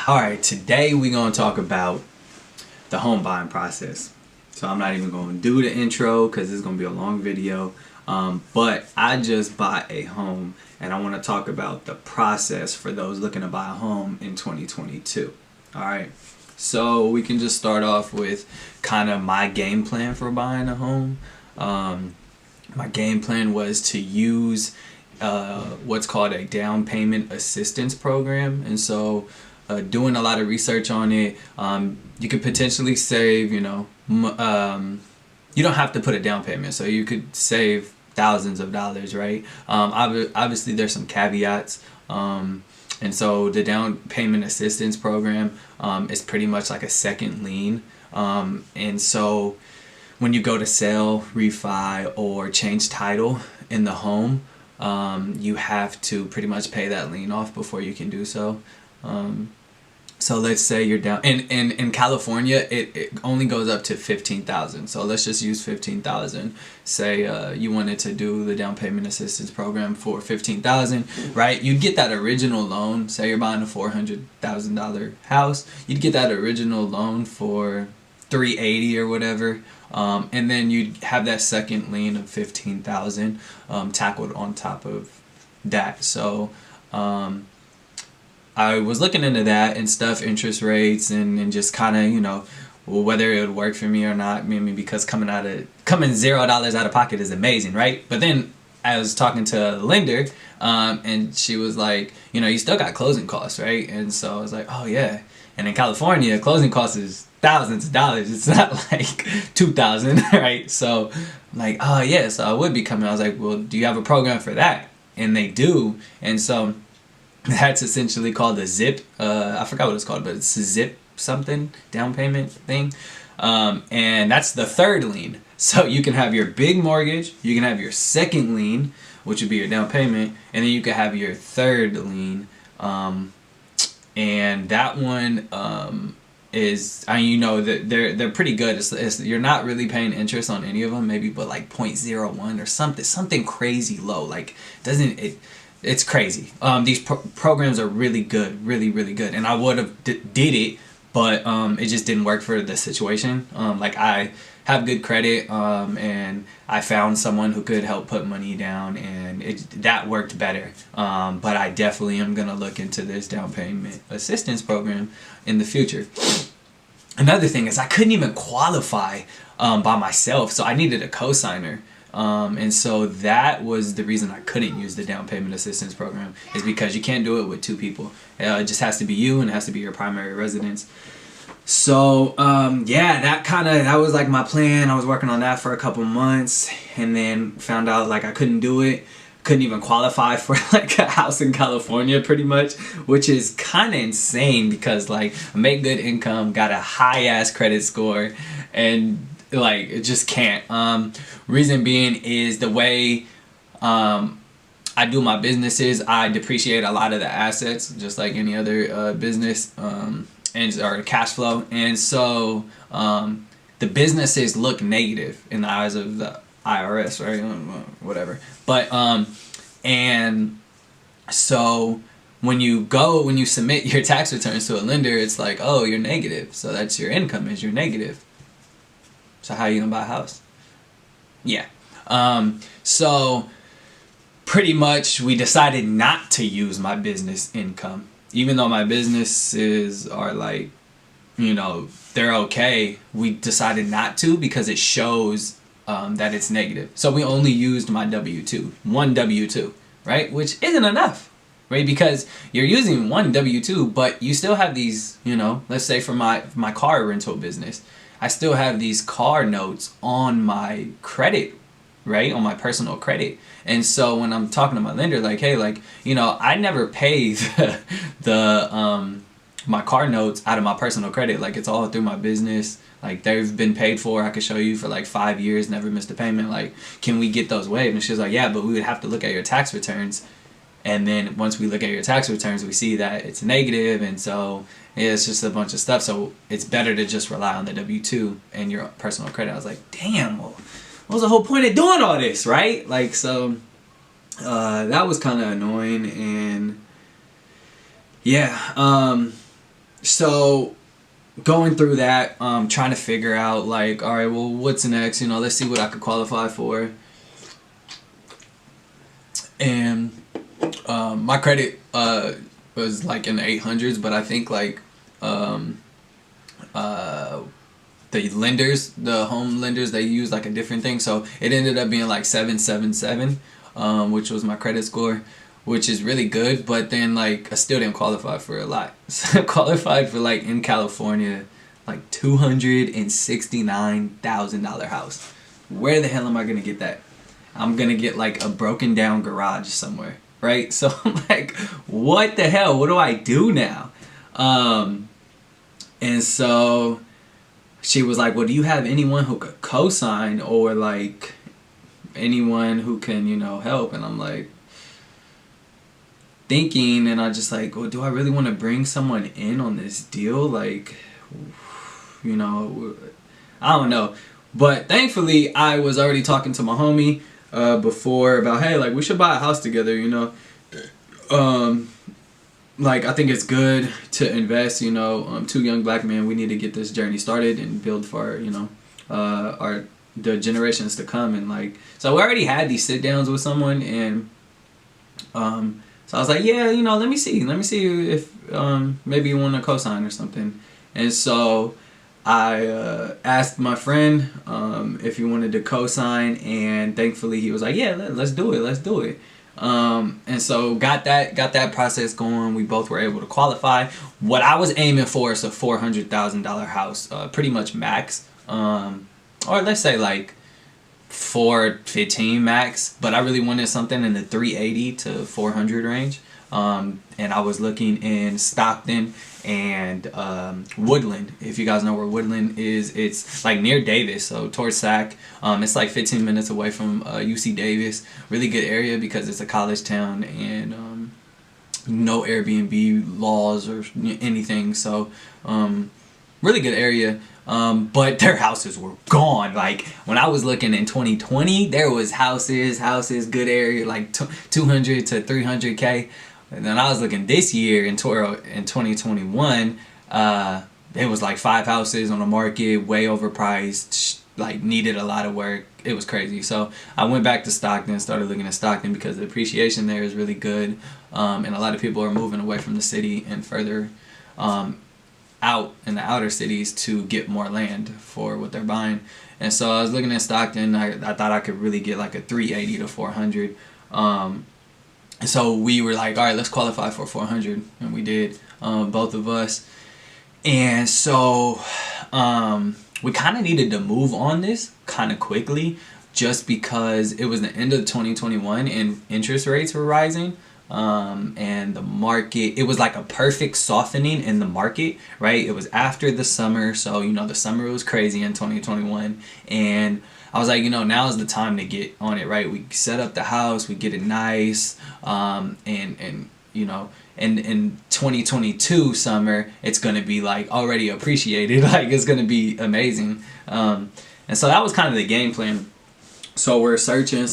Alright, today we're going to talk about the home buying process. So I'm not even going to do the intro because it's going to be a long video. But I just bought a home and I want to talk about the process for those looking to buy a home in 2022. Alright, so we can just start off with kind of my game plan for buying a home. My game plan was to use what's called a down payment assistance program. And so doing a lot of research on it, you could potentially save, you don't have to put a down payment, so you could save thousands of dollars, right? Obviously there's some caveats, and so the down payment assistance program is pretty much like a second lien, and so when you go to sell, refi, or change title in the home, you have to pretty much pay that lien off before you can do so. So let's say you're down in California, it only goes up to $15,000. So let's just use $15,000. Say you wanted to do the down payment assistance program for $15,000, right? You'd get that original loan. Say you're buying a $400,000 house, you'd get that original loan for $380 or whatever, and then you'd have that second lien of $15,000 tackled on top of that. So I was looking into that and stuff, interest rates, and just kind of, whether it would work for me or not. I mean, because coming $0 out of pocket is amazing, right? But then I was talking to a lender, and she was like, you still got closing costs, right? And so I was like, oh yeah. And in California, closing costs is thousands of dollars. It's not like $2,000, right? So I'm like, oh yeah. So I would be coming. I was like, well, do you have a program for that? And they do. And so that's essentially called a ZIP. I forgot what it's called, but it's a ZIP something down payment thing. And that's the third lien. So you can have your big mortgage, you can have your second lien, which would be your down payment, and then you can have your third lien. And that one is, that they're pretty good. You're not really paying interest on any of them, maybe but like 0.01 or something crazy low. Like it's crazy. These programs are really good, really good, and I would have did it, but it just didn't work for the situation. Like I have good credit, and I found someone who could help put money down, and that worked better. But I definitely am gonna look into this down payment assistance program in the future. Another thing is I couldn't even qualify by myself, so I needed a co-signer. And so that was the reason I couldn't use the down payment assistance program, is because you can't do it with two people. It just has to be you, and it has to be your primary residence. So yeah, that was like my plan. I was working on that for a couple months, and then found out like I couldn't do it. Couldn't even qualify for like a house in California pretty much, which is kind of insane because like I make good income, got a high ass credit score, and like it just can't. Reason being is the way I do my businesses, I depreciate a lot of the assets just like any other business, or cash flow, and so the businesses look negative in the eyes of the IRS, right? Whatever. But and so when you submit your tax returns to a lender, it's like, oh, you're negative, so that's your income is you're negative. So how are you gonna buy a house? Yeah. So pretty much we decided not to use my business income, even though my businesses are like, they're okay. We decided not to because it shows that it's negative. So we only used my W-2, one W-2, right? Which isn't enough, right? Because you're using one W-2, but you still have these, let's say for my car rental business, I still have these car notes on my credit, right? On my personal credit. And so when I'm talking to my lender, like, hey, like, I never pay my car notes out of my personal credit. Like, it's all through my business. Like, they've been paid for. I could show you for like 5 years, never missed a payment. Like, can we get those waived? And she's like, yeah, but we would have to look at your tax returns. And then once we look at your tax returns, we see that it's negative, and so yeah, it's just a bunch of stuff. So it's better to just rely on the W-2 and your personal credit. I was like, damn, well, what was the whole point of doing all this, right? Like, so that was kind of annoying, and yeah, So going through that, trying to figure out like, all right, well, what's next? Let's see what I could qualify for. And my credit was like in the 800s, but I think like the home lenders, they use like a different thing. So it ended up being like 777, which was my credit score, which is really good. But then like I still didn't qualify for a lot. So I qualified for like in California, like $269,000 house. Where the hell am I gonna get that? I'm gonna get like a broken down garage somewhere, right? So I'm like, what the hell? What do I do now? And so she was like, well, do you have anyone who could co-sign, or like anyone who can, help? And I'm like thinking, and I just like, well, do I really want to bring someone in on this deal? Like, I don't know. But thankfully, I was already talking to my homie before about, hey, like we should buy a house together, like I think it's good to invest, two young black men, we need to get this journey started and build for, the generations to come. And like, so we already had these sit downs with someone, and so I was like, yeah, let me see if maybe you want to co-sign or something. And so I asked my friend if he wanted to co-sign, and thankfully he was like, yeah, let's do it. And so got that process going. We both were able to qualify. What I was aiming for is a $400,000 house, pretty much max, or let's say like 415 max. But I really wanted something in the 380 to 400 range. And I was looking in Stockton and Woodland. If you guys know where Woodland is, it's like near Davis, so towards Sac. It's like 15 minutes away from UC Davis. Really good area because it's a college town, and no Airbnb laws or anything. So really good area. But their houses were gone. Like when I was looking in 2020, there was houses, good area, like 200 to 300K. And then I was looking this year in 2021, it was like 5 houses on the market, way overpriced, like needed a lot of work. It was crazy. So I went back to Stockton, started looking at Stockton because the appreciation there is really good. And a lot of people are moving away from the city and further out in the outer cities to get more land for what they're buying. And so I was looking at Stockton. I thought I could really get like a 380 to 400. So we were like, all right, let's qualify for 400, and we did, both of us. And so we kind of needed to move on this kind of quickly, just because it was the end of 2021 and interest rates were rising. And the market, it was like a perfect softening in the market, right? It was after the summer, so the summer was crazy in 2021, and I was like, now is the time to get on it, right? We set up the house, we get it nice, and in 2022 summer, it's gonna be like already appreciated, like it's gonna be amazing. And so that was kind of the game plan. So we're searching,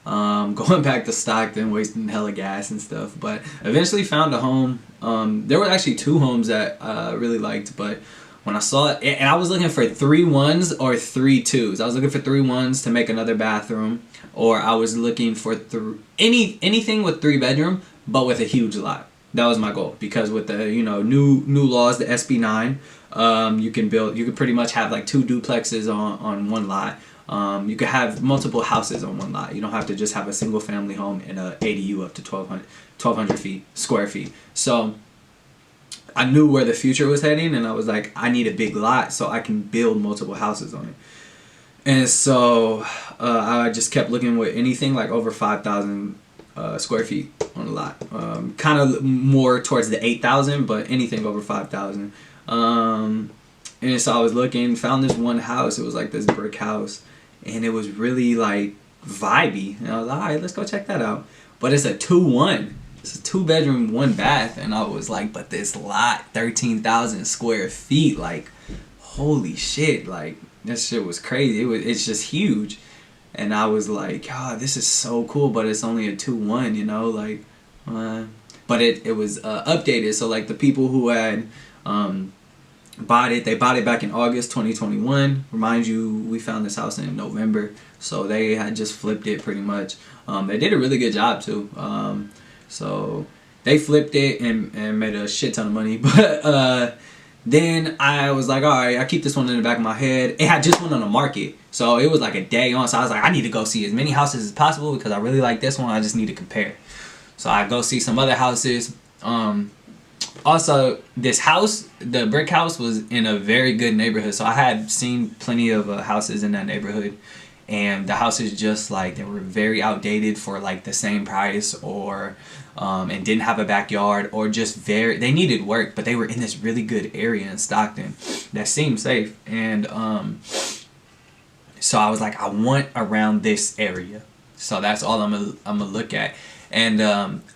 going back to Stockton, wasting hella gas and stuff, but eventually found a home. There were actually 2 homes that I really liked, but when I saw it, and I was looking for 3 1s or 3 2s. I was looking for 3 1s to make another bathroom, or I was looking for anything with 3 bedroom, but with a huge lot. That was my goal, because with the new laws, the SB9, you can pretty much have like 2 duplexes on one lot. You could have multiple houses on one lot. You don't have to just have a single family home in a ADU up to 1,200 square feet. So I knew where the future was heading, and I was like, I need a big lot so I can build multiple houses on it. And so I just kept looking with anything like over 5,000 square feet on a lot. Kind of more towards the 8,000, but anything over 5,000. And so I was looking, found this one house. It was like this brick house, and it was really like vibey. And I was like, all right, let's go check that out. But it's a 2-1. It's a 2-bedroom, 1 bath, and I was like, but this lot, 13,000 square feet, like, holy shit, like, that shit was crazy. It's just huge. And I was like, oh, this is so cool, but it's only a 2-1, like, but it was updated. So like the people who had bought it, they bought it back in August 2021. Remind you, we found this house in November, so they had just flipped it pretty much. They did a really good job too. So they flipped it and made a shit ton of money. But then I was like, all right, I keep this one in the back of my head. It had just went on the market, so it was like a day on. So I was like, I need to go see as many houses as possible because I really like this one. I just need to compare. So I go see some other houses. Also, this house, the brick house, was in a very good neighborhood. So I had seen plenty of houses in that neighborhood, and the houses just like they were very outdated for like the same price, or and didn't have a backyard, or just they needed work, but they were in this really good area in Stockton that seemed safe. And so I was like, I want around this area, so that's all I'm gonna look at. And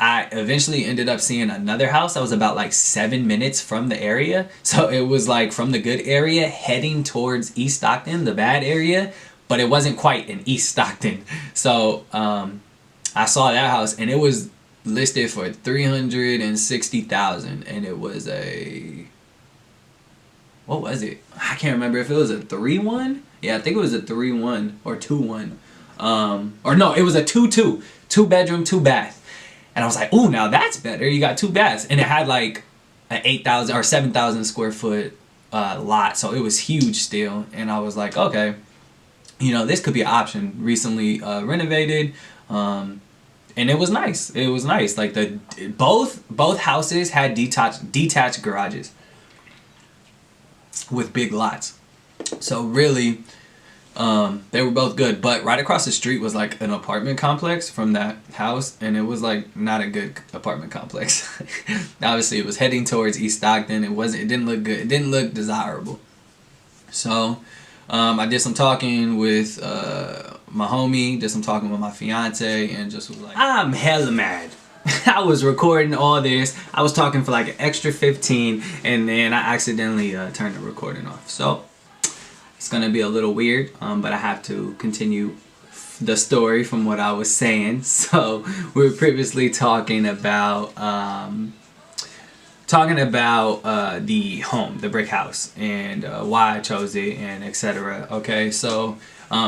I eventually ended up seeing another house that was about like 7 minutes from the area. So it was like from the good area heading towards East Stockton, the bad area, but it wasn't quite in East Stockton. So I saw that house, and it was listed for $360,000, and it was what was it? I can't remember if it was a 3-1. Yeah, I think it was a 3-1 or 2-1. Or no, it was a 2-2. 2-bedroom, 2-bath. And I was like, ooh, now that's better. You got 2 baths. And it had like an 8,000 or 7,000 square foot lot. So it was huge still. And I was like, okay, this could be an option. Recently renovated. And it was nice. It was nice. Like both houses had detached garages with big lots. So really, they were both good, but right across the street was like an apartment complex from that house, and it was like not a good apartment complex. Obviously it was heading towards East Stockton. It didn't look good. It didn't look desirable. So I did some talking with my homie, did some talking with my fiance, and just was like, I'm hella mad. I was recording all this. I was talking for like an extra 15, and then I accidentally turned the recording off. So it's gonna be a little weird, but I have to continue the story from what I was saying. So we were previously talking about the home, the brick house, and why I chose it, and etc. Okay, so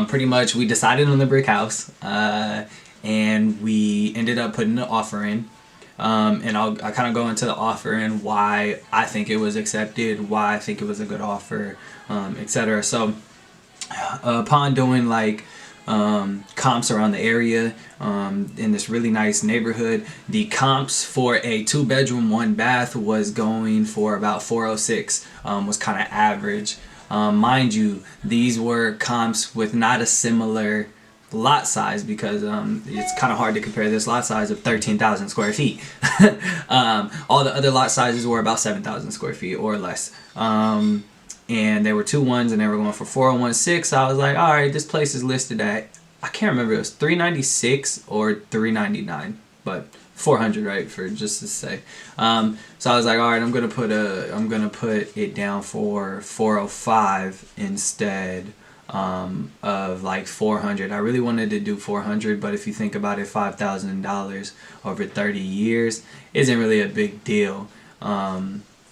pretty much we decided on the brick house, and we ended up putting an offer in. And I'll kind of go into the offer and why I think it was accepted, why I think it was a good offer, etc. So upon doing like comps around the area in this really nice neighborhood, the comps for a 2-bedroom 1-bath was going for about 406, was kind of average. Mind you, these were comps with not a similar lot size, because it's kind of hard to compare this lot size of 13,000 square feet. All the other lot sizes were about 7,000 square feet or less, and they were 2-1s, and they were going for 401.6. So I was like, all right, this place is listed at, I can't remember, it was 396 or 399, but 400, right, for just to say. So I was like, all right, I'm gonna put it down for 405 instead of like 400. I really wanted to do 400, but if you think about it, $5,000 over 30 years isn't really a big deal.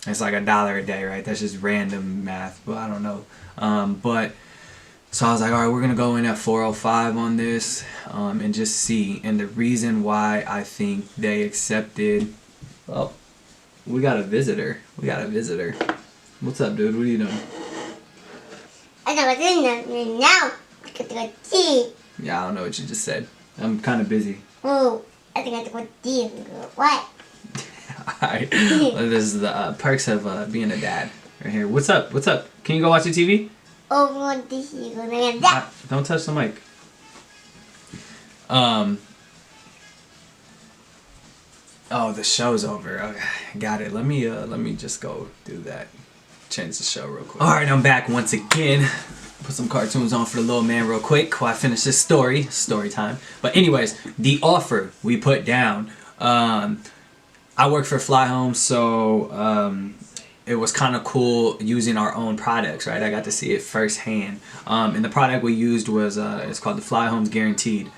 It's like $1 a day, right? That's just random math, but I don't know. But so I was like, all right, we're gonna go in at 405 on this, and just see. And the reason why I think they accepted, oh, we got a visitor. What's up, dude? What are you doing? Yeah, I don't know what you just said. I'm kind of busy. Oh, I think I have to go deep. What? Alright. Well, this is the perks of being a dad. Right here. What's up? Can you go watch the TV? Oh, Don't touch the mic. Oh, the show's over. Okay, got it. Let me just go do that. Change the show real quick. Alright, I'm back once again. Put some cartoons on for the little man real quick while I finish this story time. But anyways, the offer we put down. I work for Fly Home, so it was kind of cool using our own products, right? I got to see it firsthand. And the product we used was it's called the Fly Homes Guaranteed.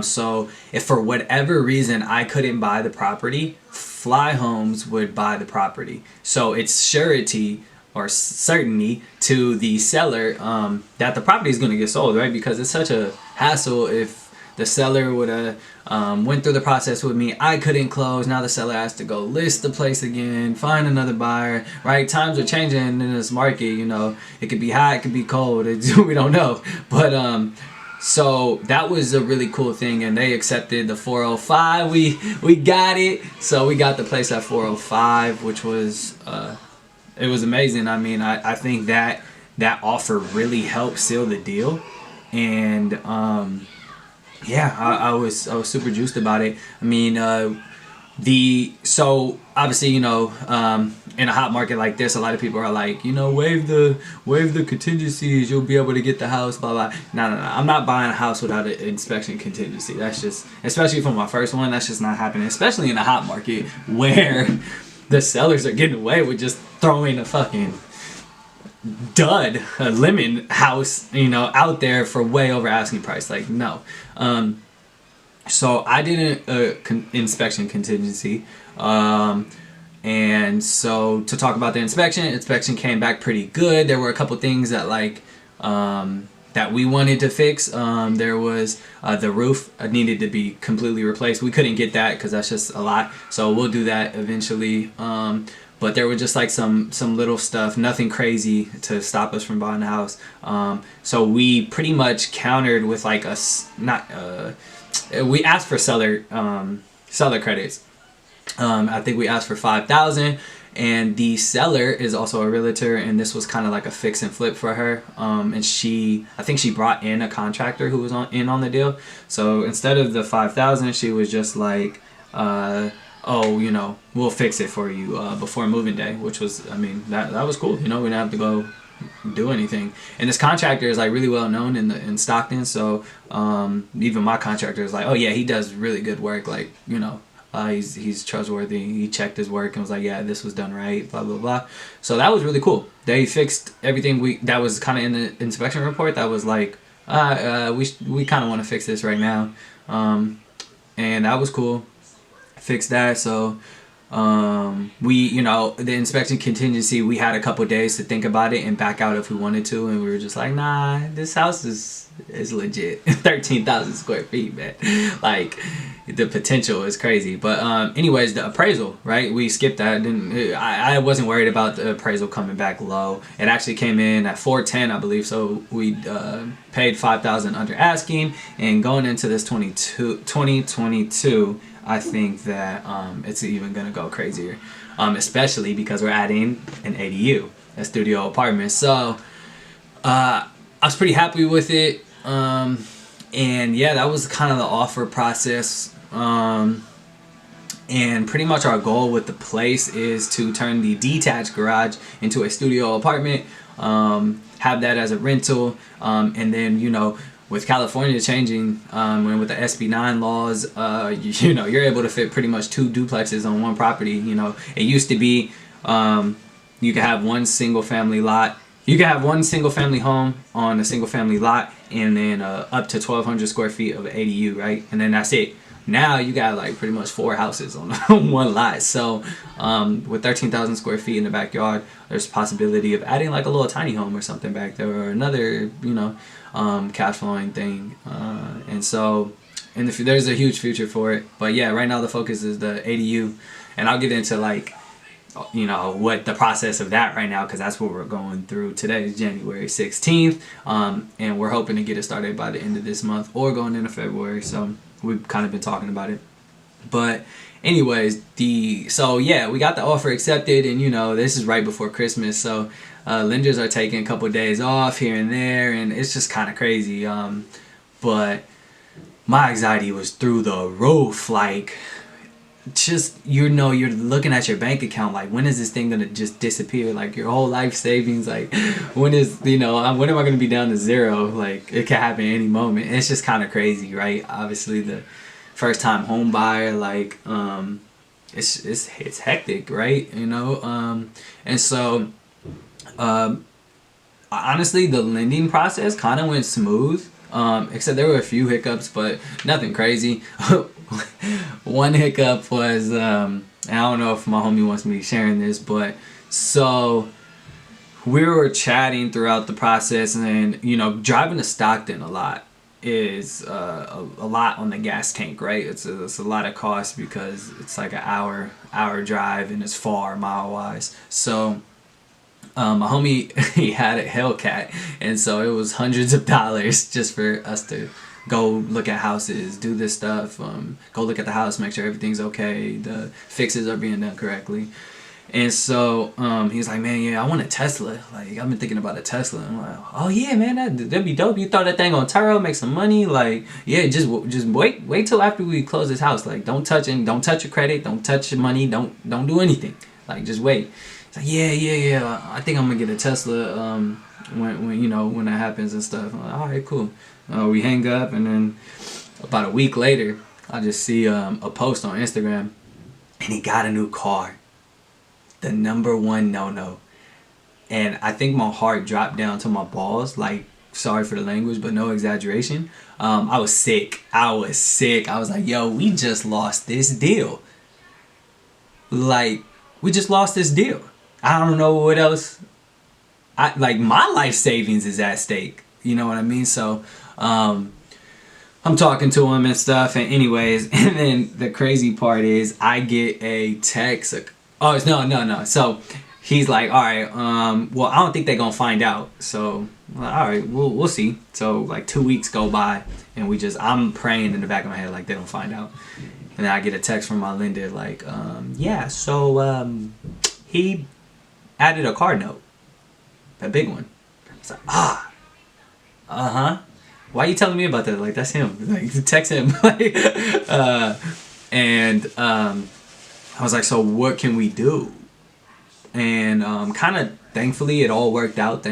So if for whatever reason I couldn't buy the property, Fly Homes would buy the property. So it's surety or certainty to the seller that the property is going to get sold, right? Because it's such a hassle if the seller would have went through the process with me. I couldn't close. Now the seller has to go list the place again, find another buyer, right? Times are changing in this market, you know. It could be hot, it could be cold. We don't know. But so that was a really cool thing, and they accepted the 405. We got it. So we got the place at 405, which was it was amazing. I mean, I think that offer really helped seal the deal, and yeah, I was super juiced about it. I mean, so obviously, you know, in a hot market like this, a lot of people are like, you know, waive the contingencies, you'll be able to get the house, blah blah. No. I'm not buying a house without an inspection contingency. That's just, especially for my first one, that's just not happening. Especially in a hot market where the sellers are getting away with just throwing a fucking dud, a lemon house, you know, out there for way over asking price. Like, no. So I did an inspection contingency, and so to talk about the inspection came back pretty good. There were a couple things that like that we wanted to fix. There was the roof needed to be completely replaced. We couldn't get that because that's just a lot, so we'll do that eventually. But there was just like some little stuff, nothing crazy to stop us from buying the house. So we pretty much countered with like we asked for seller credits. I think we asked for 5,000, and the seller is also a realtor, and this was kind of like a fix and flip for her. And I think she brought in a contractor who was on the deal. So instead of the 5,000, she was just like, oh, you know, we'll fix it for you before moving day, which was, I mean, that was cool. You know, we didn't have to go do anything. And this contractor is like really well known in Stockton, so even my contractor is like, oh yeah, he does really good work, like, you know, he's trustworthy. He checked his work and was like, yeah, this was done right, blah blah blah. So that was really cool. They fixed everything that was kind of in the inspection report that was like, we kind of want to fix this right now, and that was cool. Fixed that. So we, you know, the inspection contingency, we had a couple days to think about it and back out if we wanted to, and we were just like, nah, this house is legit. 13,000 square feet, man. Like, the potential is crazy. But anyways, the appraisal, right, we skipped that. I wasn't worried about the appraisal coming back low. It actually came in at 410, I believe. So we paid 5,000 under asking, and going into this 2022, I think that it's even gonna go crazier, especially because we're adding an ADU, a studio apartment. So I was pretty happy with it, and yeah, that was kind of the offer process. And pretty much our goal with the place is to turn the detached garage into a studio apartment, have that as a rental, and then, you know, with California changing, and with the SB9 laws, you know, you're able to fit pretty much 2 duplexes on one property. You know, it used to be you could have one single family lot. You can have one single family home on a single family lot, and then up to 1,200 square feet of ADU, right? And then that's it. Now you got like pretty much 4 houses on one lot. So with 13,000 square feet in the backyard, there's a possibility of adding like a little tiny home or something back there, or another, you know, cash flowing thing. And so there's a huge future for it. But yeah, right now the focus is the ADU, and I'll get into like, you know, what the process of that right now, because that's what we're going through. Today is January 16th, and we're hoping to get it started by the end of this month or going into February. So we've kind of been talking about it. But anyways, so yeah, we got the offer accepted, and you know, this is right before Christmas, so lenders are taking a couple days off here and there, and it's just kind of crazy. But my anxiety was through the roof. Like, just, you know, you're looking at your bank account like, when is this thing gonna just disappear? Like, your whole life savings, like, when am I gonna be down to zero? Like, it can happen any moment. It's just kind of crazy, right? Obviously, the first time home buyer, like, it's hectic, right? You know, and so honestly, the lending process kind of went smooth. Except there were a few hiccups, but nothing crazy. One hiccup was, I don't know if my homie wants me sharing this, but so we were chatting throughout the process, and driving to Stockton a lot is a lot on the gas tank, right? It's a lot of cost because it's like an hour drive and it's far mile wise. So my homie he had a Hellcat, and so it was hundreds of dollars just for us to go look at houses, do this stuff, go look at the house, make sure everything's okay, the fixes are being done correctly. And so he's like, man, yeah, I want a Tesla. Like, I've been thinking about a Tesla. I'm like, oh yeah, man, that'd be dope. You throw that thing on Turo, make some money. Like, yeah, just wait till after we close this house. Like, don't touch your credit, don't touch your money, don't do anything. Like, just wait. He's like, yeah. I think I'm gonna get a Tesla when that happens and stuff. I'm like, all right, cool. We hang up, and then about a week later, I just see a post on Instagram, and he got a new car. The number one no. And I think my heart dropped down to my balls. Like, sorry for the language, but no exaggeration. I was sick. I was like, yo, we just lost this deal. Like, we just lost this deal. I don't know what else. My life savings is at stake. You know what I mean? So, I'm talking to him and stuff. And anyways, and then the crazy part is I get a text. Oh, no. So he's like, all right, well, I don't think they're going to find out. So, all right, we'll see. So, like, 2 weeks go by, and I'm praying in the back of my head, like, they don't find out. And then I get a text from my lender, like, he added a car note, a big one. It's like, uh-huh. Why are you telling me about that? Like, that's him. Like, text him. I was like, so what can we do? And kind of thankfully it all worked out.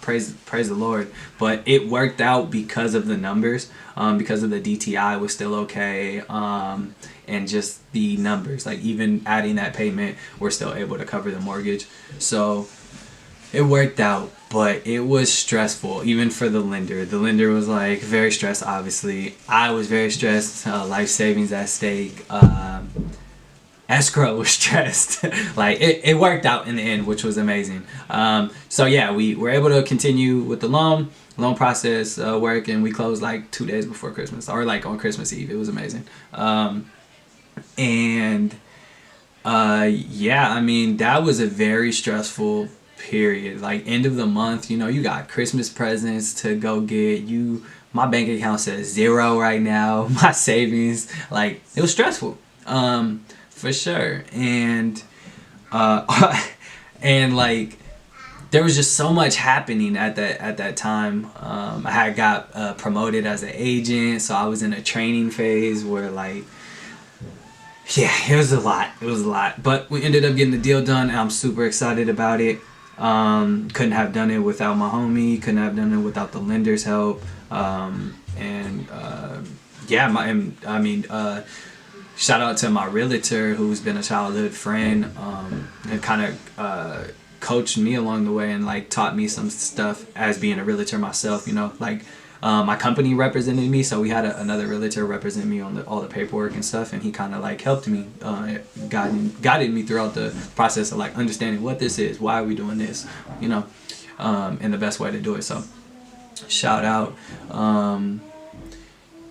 Praise the Lord. But it worked out because of the numbers, because of the DTI was still okay, and just the numbers. Like, even adding that payment, we're still able to cover the mortgage. So it worked out, but it was stressful, even for the lender. The lender was like very stressed, obviously. I was very stressed, life savings at stake. Escrow was stressed. Like, it worked out in the end, which was amazing. So yeah, we were able to continue with the loan process work, and we closed like 2 days before Christmas, or like on Christmas Eve. It was amazing. Yeah, I mean, that was a very stressful period. Like, end of the month, you got Christmas presents to go get. My bank account says 0 right now. My savings, like, it was stressful, for sure. And and like, there was just so much happening at that time. I had got promoted as an agent, so I was in a training phase where, like, yeah, it was a lot. But we ended up getting the deal done, and I'm super excited about it. Couldn't have done it without my homie. Couldn't have done it without the lender's help. Shout out to my realtor, who's been a childhood friend, and kind of coached me along the way, and like taught me some stuff as being a realtor myself. My company represented me, so we had another realtor represent me on all the paperwork and stuff, and he kind of like helped me, guided me throughout the process of like understanding what this is, why are we doing this, and the best way to do it. So shout out.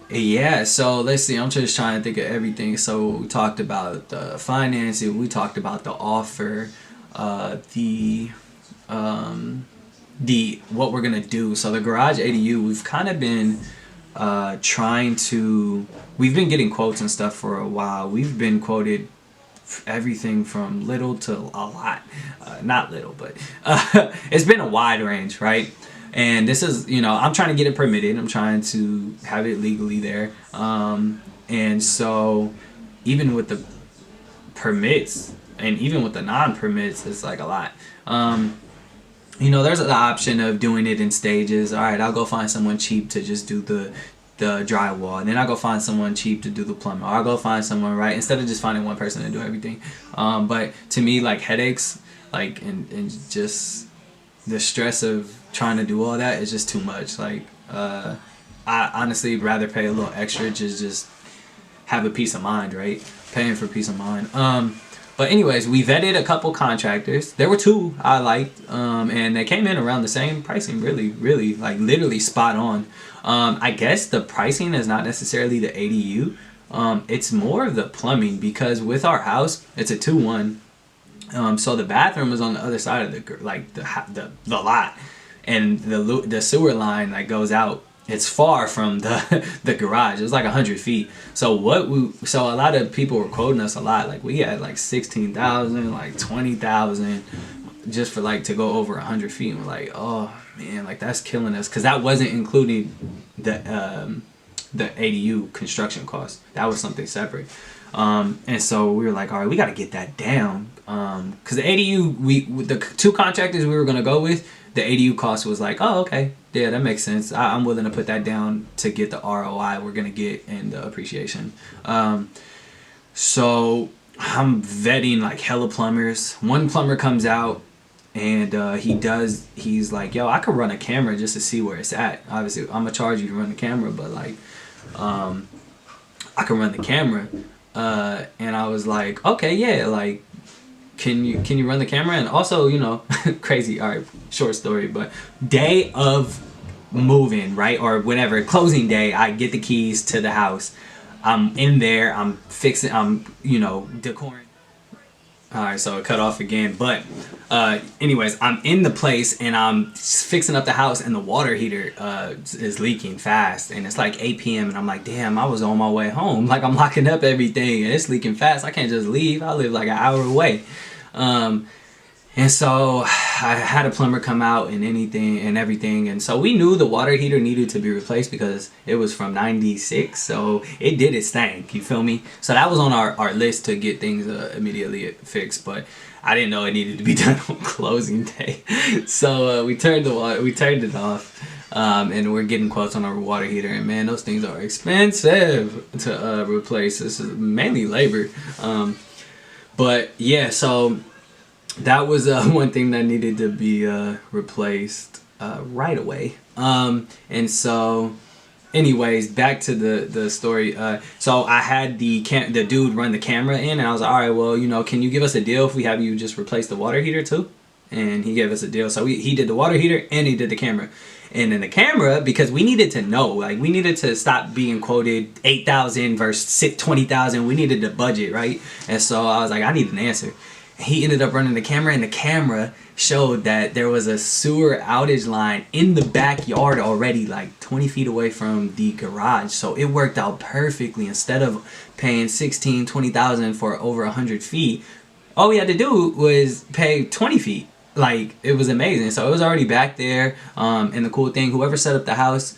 Yeah, so let's see, I'm just trying to think of everything. So we talked about the financing, we talked about the offer, what we're gonna do. So the garage ADU, we've kind of been we've been getting quotes and stuff for a while. We've been quoted everything from little to a lot. Not little, but it's been a wide range, right? And this is, I'm trying to get it permitted. I'm trying to have it legally there. And so even with the permits and even with the non-permits, it's like a lot. There's the option of doing it in stages. All right, I'll go find someone cheap to just do the drywall, and then I'll go find someone cheap to do the plumbing, or I'll go find someone, right, instead of just finding one person to do everything. But to me, like, headaches, like, and just the stress of trying to do all that is just too much. Like, I honestly would rather pay a little extra just have a peace of mind, right? Paying for peace of mind. But anyways, we vetted a couple contractors. There were two I liked, and they came in around the same pricing. Really, like literally spot on. I guess the pricing is not necessarily the ADU. It's more of the plumbing because with our house, it's a 2-1. So the bathroom is on the other side of the lot, and the sewer line that goes out. It's far from the garage. It's like 100 feet. So a lot of people were quoting us a lot. Like we had like 16,000, like 20,000, just for like to go over 100 feet. And we're like, oh man, like that's killing us because that wasn't including the ADU construction cost. That was something separate. And so we were like, all right, we got to get that down. Because the ADU, the two contractors we were gonna go with, the ADU cost was like, oh, okay, yeah, that makes sense. I'm willing to put that down to get the ROI we're gonna get and the appreciation. So I'm vetting like hella plumbers. One plumber comes out and he's like, yo, I could run a camera just to see where it's at. Obviously, I'm gonna charge you to run the camera, but like, I can run the camera. And I was like, okay, yeah, like, can you run the camera? And also, you know, crazy, all right, short story, but day of moving, right, or whenever, closing day, I get the keys to the house. I'm in there, I'm you know, decoring. All right, so it cut off again, but anyways, I'm in the place and I'm fixing up the house and the water heater is leaking fast and it's like 8 p.m. and I'm like, damn, I was on my way home. Like I'm locking up everything and it's leaking fast. I can't just leave. I live like an hour away. And so I had a plumber come out and everything. And so we knew the water heater needed to be replaced because it was from 96. So it did its thing. You feel me? So that was on our list to get things immediately fixed. But I didn't know it needed to be done on closing day. So we turned it off. And we're getting quotes on our water heater. And man, those things are expensive to replace. This is mainly labor. But yeah, so that was one thing that needed to be replaced right away. And so, anyways, back to the story. So I had the dude run the camera in, and I was like, all right, well, you know, can you give us a deal if we have you just replace the water heater too? And he gave us a deal. So he did the water heater and he did the camera. And in the camera, because we needed to know, like we needed to stop being quoted 8,000 versus 20,000. We needed the budget, right? And so I was like, I need an answer. He ended up running the camera, and the camera showed that there was a sewer outage line in the backyard already, like 20 feet away from the garage. So it worked out perfectly. Instead of paying 16, 20,000 for over 100 feet, all we had to do was pay 20 feet. Like, it was amazing. So it was already back there. And the cool thing, whoever set up the house,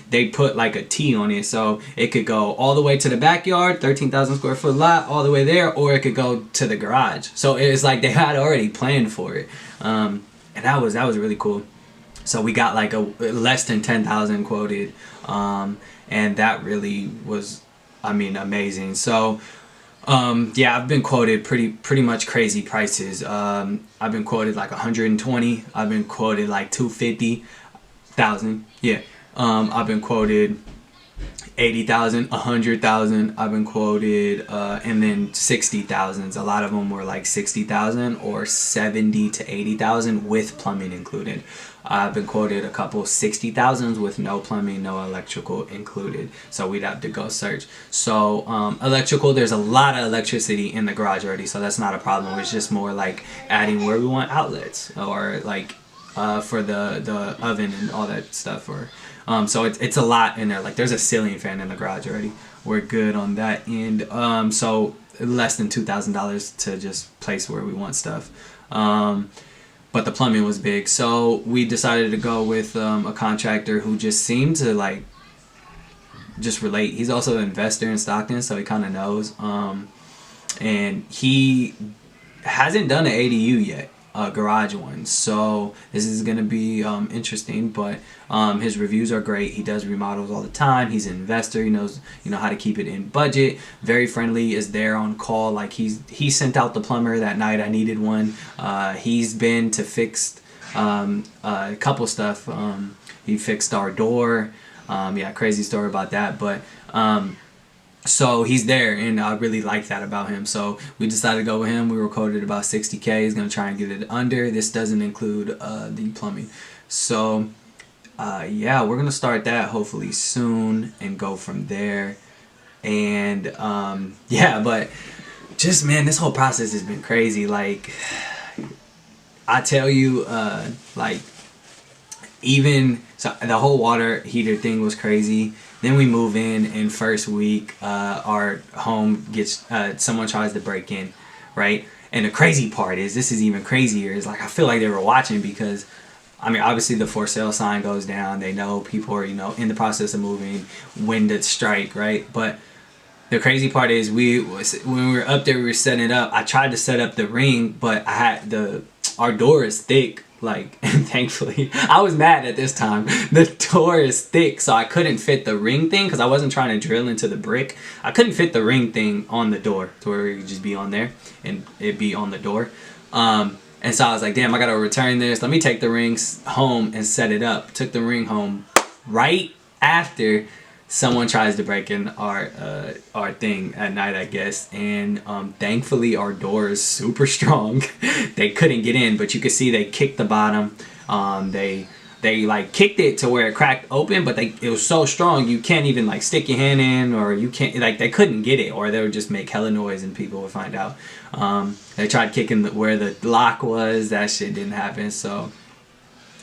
they put like a T on it, so it could go all the way to the backyard, 13,000 square foot lot, all the way there, or it could go to the garage. So it's like they had already planned for it, and that was really cool. So we got like a less than 10,000 quoted, and that really was, I mean, amazing. So yeah, I've been quoted pretty much crazy prices. I've been quoted like 120. I've been quoted like 250,000. Yeah. I've been quoted 80,000, 100,000. I've been quoted, and then 60,000s. A lot of them were like 60,000 or 70 to 80,000 with plumbing included. I've been quoted a couple 60,000s with no plumbing, no electrical included. So we'd have to go search. So electrical, there's a lot of electricity in the garage already, so that's not a problem. It's just more like adding where we want outlets or like for the oven and all that stuff. Or so it's a lot in there. Like there's a ceiling fan in the garage already. We're good on that end. So less than $2,000 to just place where we want stuff. But the plumbing was big, so we decided to go with a contractor who just seemed to like just relate. He's also an investor in Stockton, so he kind of knows. And he hasn't done an ADU yet, a garage one. So this is gonna be interesting. But his reviews are great. He does remodels all the time. He's an investor. He knows how to keep it in budget. Very friendly. Is there on call. Like he sent out the plumber that night I needed one. He's been to fix a couple stuff. He fixed our door. Yeah, crazy story about that. But so he's there, and I really like that about him. So we decided to go with him. We were quoted about 60K. He's gonna try and get it under. This doesn't include the plumbing. So yeah, we're gonna start that hopefully soon and go from there. And yeah, but just man, this whole process has been crazy. Like I tell you, like even so the whole water heater thing was crazy. Then we move in, and first week our home gets someone tries to break in, right? And the crazy part is, this is even crazier, is like I feel like they were watching, because I mean obviously the for sale sign goes down, they know people are, you know, in the process of moving when to strike, right? But the crazy part is when we were up there, we were setting it up. I tried to set up the ring, but I had our door is thick, like, and thankfully I was mad at this time. The door is thick, so I couldn't fit the ring thing, because I wasn't trying to drill into the brick. I couldn't fit the ring thing on the door to where it could just be on there and it be on the door. And so I was like, damn, I gotta return this. Let me take the rings home and set it up. Took the ring home right after someone tries to break in our thing at night, I guess. And thankfully our door is super strong. They couldn't get in, but you could see they kicked the bottom. They like kicked it to where it cracked open, but it was so strong you can't even like stick your hand in, or you can't, like, they couldn't get it, or they would just make hella noise and people would find out. They tried kicking where the lock was. That shit didn't happen. So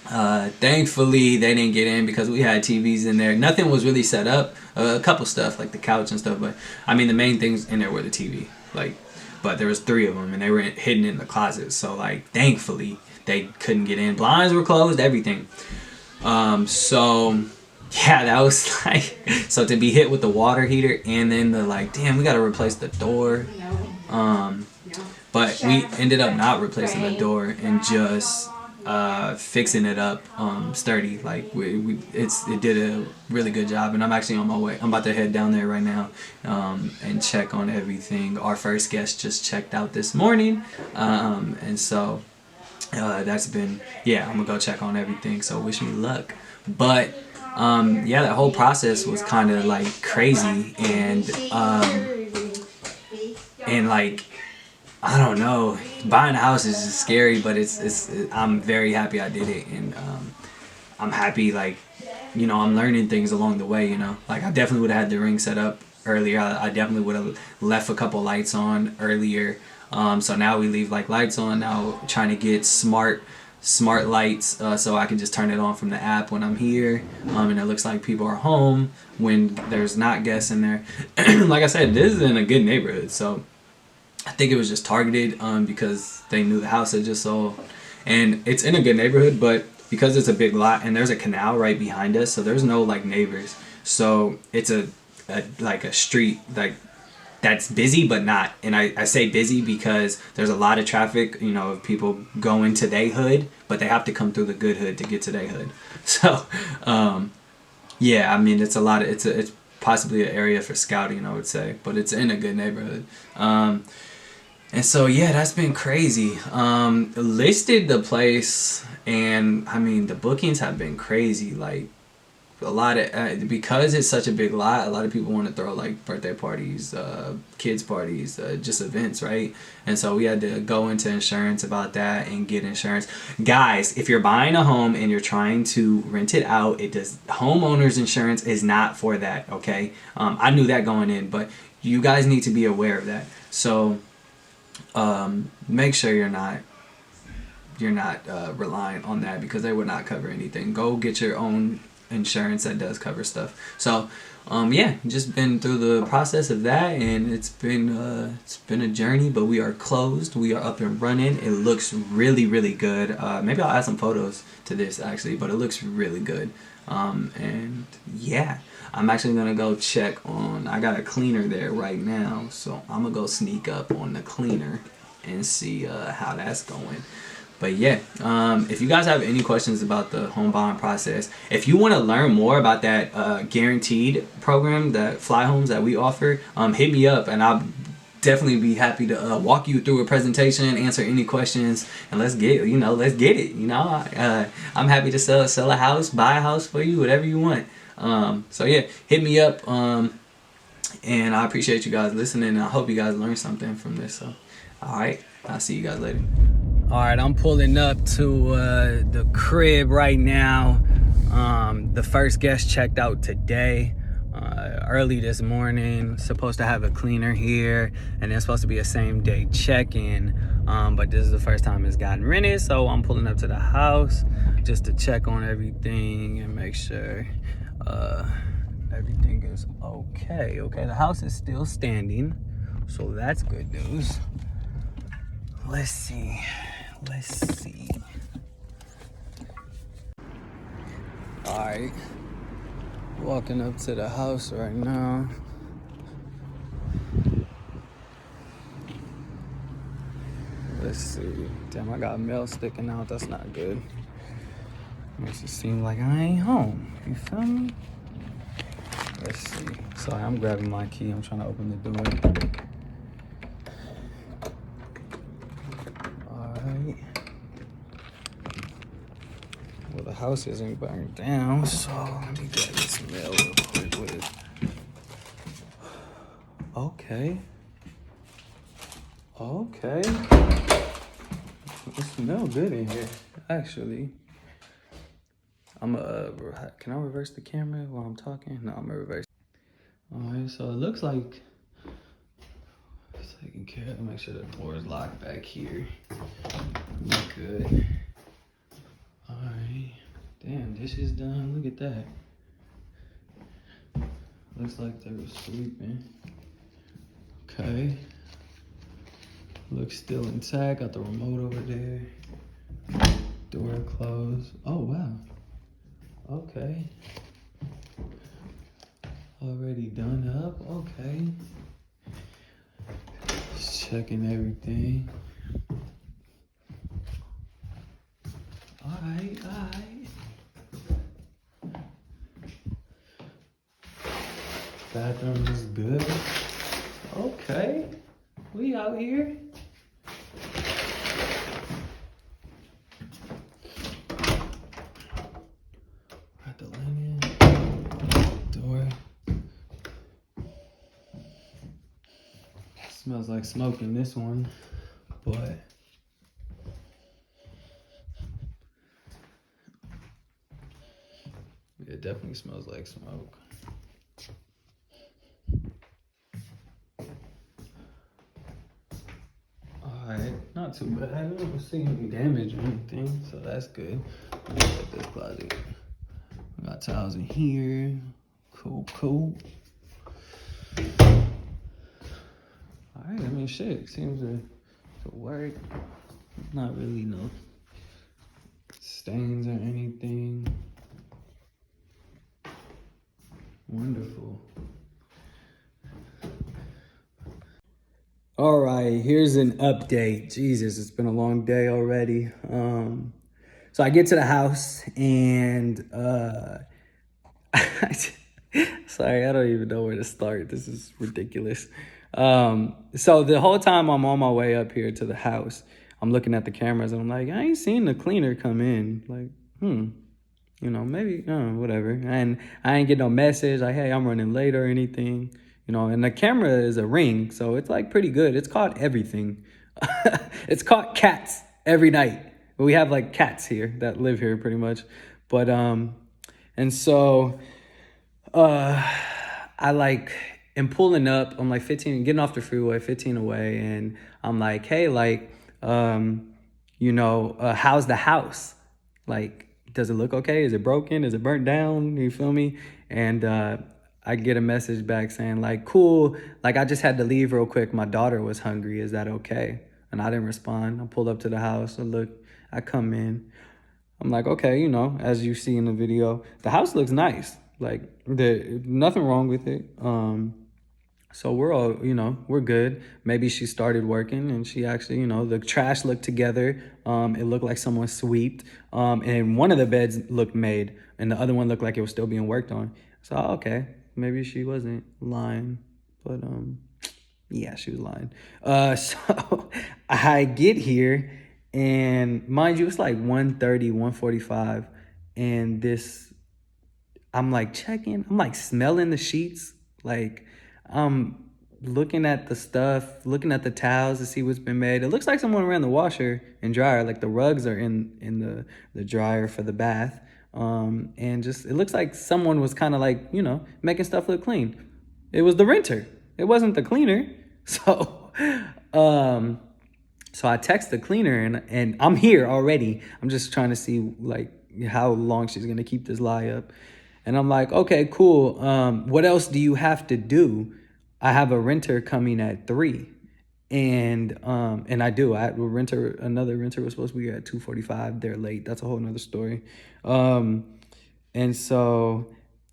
thankfully they didn't get in, because we had TVs in there. Nothing was really set up. A couple stuff like the couch and stuff, but I mean the main things in there were the TV. Like, but there was 3 of them, and they were hidden in the closet. So like, thankfully they couldn't get in. Blinds were closed, everything. So yeah, that was like, so to be hit with the water heater, and then the like, damn, we gotta replace the door. But we ended up not replacing the door and just fixing it up sturdy. Like it did a really good job, and I'm actually on my way. I'm about to head down there right now and check on everything. Our first guest just checked out this morning, and so that's been, yeah, I'm gonna go check on everything, so wish me luck. But yeah, that whole process was kind of like crazy, and like, I don't know, buying a house is just scary, but I'm very happy I did it, and I'm happy, like, you know, I'm learning things along the way, you know. Like, I definitely would have had the ring set up earlier. I definitely would have left a couple lights on earlier. So now we leave like lights on now, trying to get smart lights, so I can just turn it on from the app when I'm here, and it looks like people are home when there's not guests in there. Like I said, this is in a good neighborhood, so I think it was just targeted because they knew the house had just sold, and it's in a good neighborhood, but because it's a big lot and there's a canal right behind us, so there's no like neighbors, so it's a like a street like that's busy but not. And I say busy because there's a lot of traffic, you know, of people going to their hood, but they have to come through the good hood to get to their hood. So yeah, I mean, it's it's possibly an area for scouting, I would say, but it's in a good neighborhood. And so yeah, that's been crazy. Listed the place, and I mean the bookings have been crazy. Like, a lot of because it's such a big lot, a lot of people want to throw like birthday parties, kids parties, just events, right? And so we had to go into insurance about that and get insurance. Guys, if you're buying a home and you're trying to rent it out, homeowners insurance is not for that, okay? I knew that going in, but you guys need to be aware of that. So make sure you're not relying on that, because they would not cover anything. Go get your own insurance that does cover stuff. So yeah, just been through the process of that, and it's been a journey, but we are closed. We are up and running. It looks really, really good. Maybe I'll add some photos to this actually, but it looks really good. And yeah, I'm actually gonna go check on, I got a cleaner there right now, so I'm gonna go sneak up on the cleaner and see how that's going. But yeah, if you guys have any questions about the home buying process, if you want to learn more about that guaranteed program, that fly homes that we offer, hit me up, and I'll definitely be happy to walk you through a presentation, answer any questions, and let's get it. I'm happy to sell a house, buy a house for you, whatever you want. So yeah, hit me up. And I appreciate you guys listening. I hope you guys learned something from this. So, all right, I'll see you guys later. All right, I'm pulling up to the crib right now. The first guest checked out today, early this morning. Supposed to have a cleaner here, and it's supposed to be a same day check-in. But this is the first time it's gotten rented, so I'm pulling up to the house just to check on everything and make sure everything is okay. Okay, the house is still standing, so that's good news. Let's see. All right, walking up to the house right now. Let's see. Damn, I got mail sticking out. That's not good. Makes it seem like I ain't home. You feel me? Let's see. Sorry, I'm grabbing my key. I'm trying to open the door. All right. Well, the house isn't burned down, so let me grab this mail real quick with it. Okay. It smells good in here, actually. Can I reverse the camera while I'm talking? No, I'm gonna reverse. All right, so it looks like it's taken care of. Make sure the door is locked back here. Good. All right. Damn, this is done. Look at that. Looks like they were sleeping. Okay. Looks still intact. Got the remote over there. Door closed. Oh, wow. Okay. Already done up. Okay. Just checking everything. All right. Bathroom is good. Okay. We out here. Got the linen. Door. Smells like smoke in this one, but it definitely smells like smoke. Alright, not too bad. I don't see any damage or anything, so that's good. Let's check this closet. We got towels in here. Cool. Alright, I mean, shit, seems to work. Not really no stains or anything. Wonderful. All right, here's an update. Jesus, it's been a long day already. So I get to the house and sorry, I don't even know where to start. This is ridiculous. So the whole time I'm on my way up here to the house, I'm looking at the cameras and I'm like, I ain't seen the cleaner come in. Like, maybe, whatever. And I ain't get no message like, hey, I'm running late or anything. And the camera is a Ring, so it's like pretty good. It's caught everything. It's caught cats every night. We have like cats here that live here pretty much. But, and so, I like am pulling up. I'm like 15, getting off the freeway, 15 away. And I'm like, hey, how's the house? Like, does it look okay? Is it broken? Is it burnt down? You feel me? And, I get a message back saying like, cool. Like I just had to leave real quick. My daughter was hungry. Is that okay? And I didn't respond. I pulled up to the house and look, I come in. I'm like, okay, as you see in the video, the house looks nice. Like there's nothing wrong with it. So we're all, we're good. Maybe she started working and she actually, the trash looked together. It looked like someone swept. And one of the beds looked made and the other one looked like it was still being worked on. So, okay, maybe she wasn't lying. But, Yeah, she was lying. So I get here, and mind you, it's like 1:30, 1:45, and this I'm like checking, I'm like smelling the sheets, like I'm looking at the stuff, looking at the towels to see what's been made. It looks like someone ran the washer and dryer, like the rugs are in the dryer for the bath. And just it looks like someone was kind of like, making stuff look clean. It was the renter. It wasn't the cleaner. So um so I text the cleaner, and I'm here already. I'm just trying to see like how long she's gonna keep this lie up. And I'm like, okay, cool. What else do you have to do? I have a renter coming at 3. And I do. Another renter was supposed to be at 2:45. They're late. That's a whole nother story. And so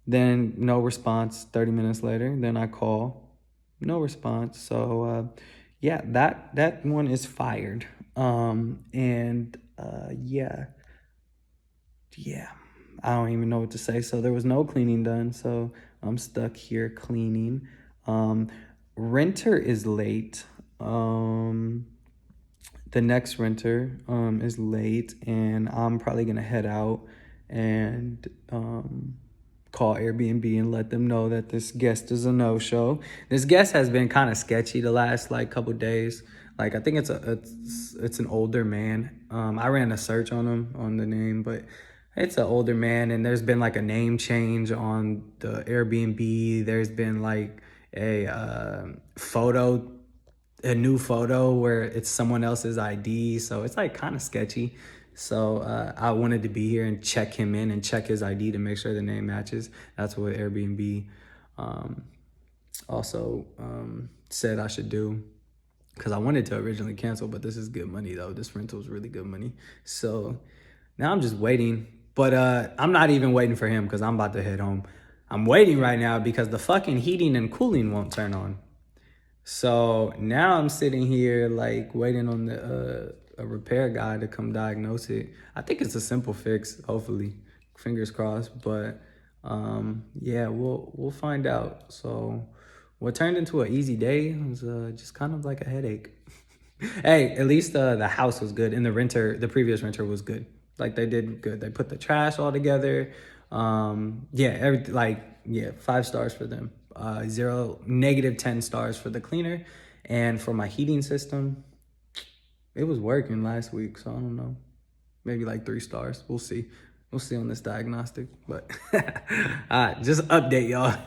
then no response. 30 minutes later, then I call, no response. So yeah, that one is fired. And yeah, yeah, I don't even know what to say. So there was no cleaning done. So I'm stuck here cleaning. Um, Renter is late. The next renter is late, and I'm probably gonna head out and call Airbnb and let them know that this guest is a no-show. This guest has been kind of sketchy the last like couple days. Like I think it's an older man. I ran a search on him on the name, but it's an older man, and there's been like a name change on the Airbnb. There's been like a new photo where it's someone else's ID. So it's like kind of sketchy. So I wanted to be here and check him in and check his ID to make sure the name matches. That's what Airbnb um, also said I should do, because I wanted to originally cancel, but this is good money though. This rental is really good money. So now I'm just waiting. But I'm not even waiting for him because I'm about to head home. I'm waiting right now because the fucking heating and cooling won't turn on. So now I'm sitting here like waiting on a repair guy to come diagnose it. I think it's a simple fix, hopefully. Fingers crossed. But yeah, we'll find out. So what turned into an easy day was just kind of like a headache. Hey, at least the house was good, and the previous renter was good. Like they did good. They put the trash all together. Yeah, yeah, 5 stars for them. Zero, -10 stars for the cleaner, and for my heating system, it was working last week. So I don't know, maybe like 3 stars. We'll see. We'll see on this diagnostic. But all right, just update y'all.